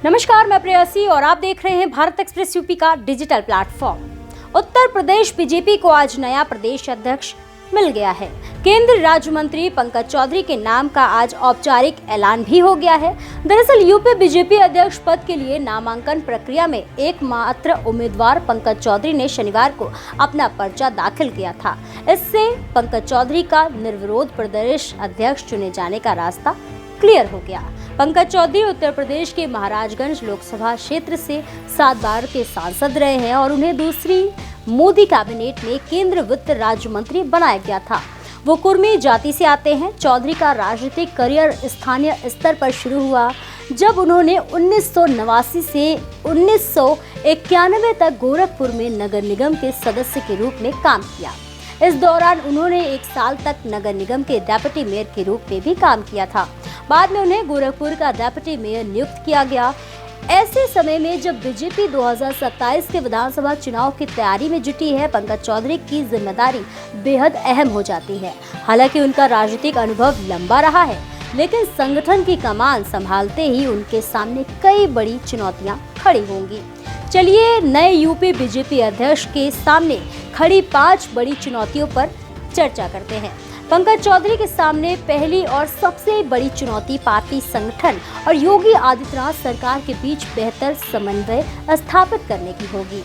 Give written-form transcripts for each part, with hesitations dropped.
नमस्कार, मैं प्रेयसी और आप देख रहे हैं भारत एक्सप्रेस यूपी का digital platform. Uttar Pradesh BJP को आज नया प्रदेश अध्यक्ष मिल गया है। केंद्रीय राज्य मंत्री पंकज चौधरी के नाम का आज औपचारिक ऐलान भी हो गया है। दरअसल यूपी बीजेपी अध्यक्ष पद के लिए नामांकन प्रक्रिया में एकमात्र उम्मीदवार पंकज चौधरी ने शनिवार को अपना पर्चा दाखिल किया था। इससे पंकज चौधरी का निर्विरोध प्रदेश अध्यक्ष चुने जाने का रास्ता क्लियर हो गया। पंकज चौधरी उत्तर प्रदेश के महाराजगंज लोकसभा क्षेत्र से 7 बार के सांसद रहे हैं और उन्हें दूसरी मोदी कैबिनेट में केंद्रीय वित्त राज्य मंत्री बनाया गया था। वो कुर्मी जाति से आते हैं। चौधरी का राजनीतिक करियर स्थानीय स्तर पर शुरू हुआ जब उन्होंने 1989 से 1991 तक गोरखपुर में नगर निगम के सदस्य के रूप में काम किया। इस दौरान उन्होंने 1 साल तक नगर निगम के डेप्यूटी मेयर के रूप में भी काम किया था। बाद में उन्हें गोरखपुर का डेप्यूटी मेयर नियुक्त किया गया। ऐसे समय में जब बीजेपी 2027 के विधानसभा चुनाव की तैयारी में जुटी है, पंकज चौधरी की जिम्मेदारी बेहद अहम हो जाती है। हालांकि उनका राजनीतिक अनुभव लंबा रहा है, लेकिन संगठन की कमान संभालते ही उनके सामने कई बड़ी चुनौतियां खड़ी होंगी। चलिए नए यूपी बीजेपी अध्यक्ष के सामने खड़ी 5 बड़ी चुनौतियों पर चर्चा करते हैं। पंकज चौधरी के सामने पहली और सबसे बड़ी चुनौती पार्टी संगठन और योगी आदित्यनाथ सरकार के बीच बेहतर समन्वय स्थापित करने की होगी।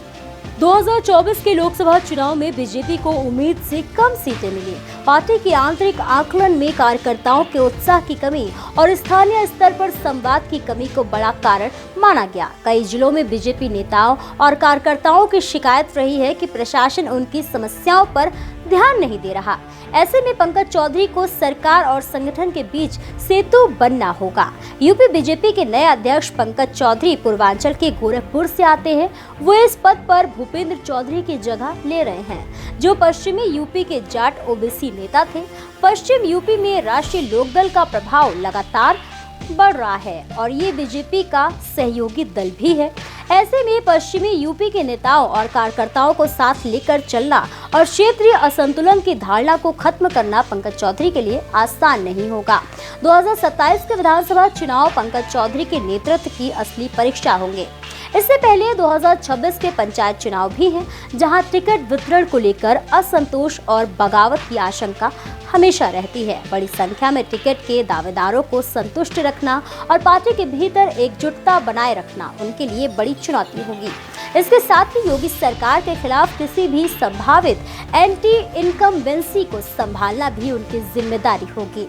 2024 के लोकसभा चुनाव में बीजेपी को उम्मीद से कम सीटें मिली। पार्टी के आंतरिक आकलन में कार्यकर्ताओं के उत्साह की कमी और स्थानीय स्तर पर संवाद की कमी को बड़ा कारण माना गया। कई जिलों में बीजेपी नेताओं और कार्यकर्ताओं की शिकायत रही है कि प्रशासन उनकी समस्याओं पर ध्यान नहीं दे रहा। ऐसे में पंकज चौधरी को सरकार और संगठन के बीच सेतु बनना होगा। यूपी बीजेपी के नए अध्यक्ष पंकज चौधरी पूर्वांचल के गोरखपुर से आते हैं। वो इस पद पर भूपेंद्र चौधरी की जगह ले रहे हैं, जो पश्चिमी यूपी के जाट ओबीसी नेता थे। पश्चिम यूपी में राष्ट्रीय लोकदल का प्रभाव लगातार बढ़ रहा है और ये बीजेपी का सहयोगी दल भी है। ऐसे में पश्चिमी यूपी के नेताओं और कार्यकर्ताओं को साथ लेकर चलना और क्षेत्रीय असंतुलन की धारणा को खत्म करना पंकज चौधरी के लिए आसान नहीं होगा। 2027 के विधानसभा चुनाव पंकज चौधरी के नेतृत्व की असली परीक्षा होंगे। इससे पहले 2026 के पंचायत चुनाव भी हैं, जहां टिकट वितरण को लेकर असंतोष और बगावत की आशंका हमेशा रहती है। बड़ी संख्या में टिकट के दावेदारों को संतुष्ट रखना और पार्टी के भीतर एकजुटता बनाए रखना उनके लिए बड़ी चुनौती होगी। इसके साथ ही योगी सरकार के खिलाफ किसी भी संभावित एंटी इनकम्बेंसी को संभालना भी उनकी जिम्मेदारी होगी।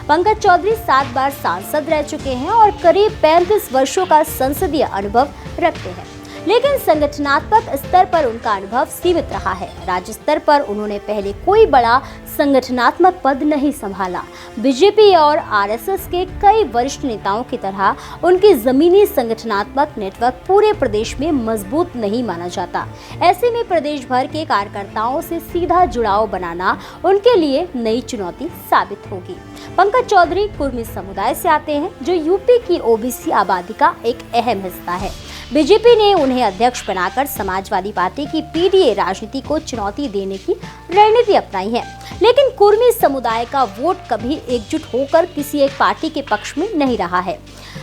पंकज चौधरी 7 बार सांसद रह चुके हैं और करीब 35 वर्षों का संसदीय अनुभव रखते हैं, लेकिन संगठनात्मक स्तर पर उनका अनुभव सीमित रहा है। राज्य स्तर पर उन्होंने पहले कोई बड़ा संगठनात्मक पद नहीं संभाला। बीजेपी और आरएसएस के कई वरिष्ठ नेताओं की तरह उनकी जमीनी संगठनात्मक नेटवर्क पूरे प्रदेश में मजबूत नहीं माना जाता। ऐसे में प्रदेश भर के कार्यकर्ताओं से सीधा जुड़ाव बनाना उनके लिए नई चुनौती साबित होगी। पंकज चौधरी कुर्मी समुदाय से आते हैं, जो यूपी की ओबीसी आबादी का एक अहम हिस्सा है। बीजेपी ने उन्हें अध्यक्ष बनाकर समाजवादी पार्टी की पीडीए राजनीति को चुनौती देने की रणनीति अपनाई है, लेकिन कुर्मी समुदाय का वोट कभी एकजुट होकर किसी एक पार्टी के पक्ष में नहीं रहा है।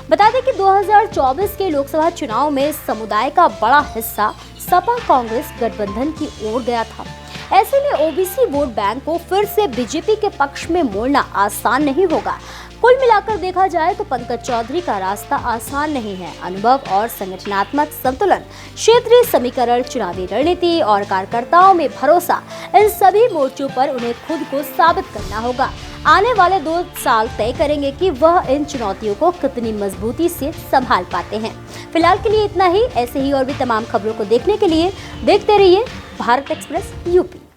बता दें कि 2024 के लोकसभा चुनाव में समुदाय का बड़ा हिस्सा सपा कांग्रेस गठबंधन की ओर गया था। ऐसे में ओबीसी वोट बैंक को फिर से बीजेपी के पक्ष में मोड़ना आसान नहीं होगा। कुल मिलाकर देखा जाए तो पंकज चौधरी का रास्ता आसान नहीं है। अनुभव और संगठनात्मक संतुलन, क्षेत्रीय समीकरण, चुनावी रणनीति और कार्यकर्ताओं में भरोसा, इन सभी मोर्चों पर उन्हें खुद को साबित करना होगा। आने वाले 2 साल तय करेंगे कि वह इन चुनौतियों को कितनी मजबूती से संभाल पाते हैं। फिलहाल के लिए इतना ही। ऐसे ही और भी तमाम खबरों को देखने के लिए देखते रहिए भारत एक्सप्रेस यूपी।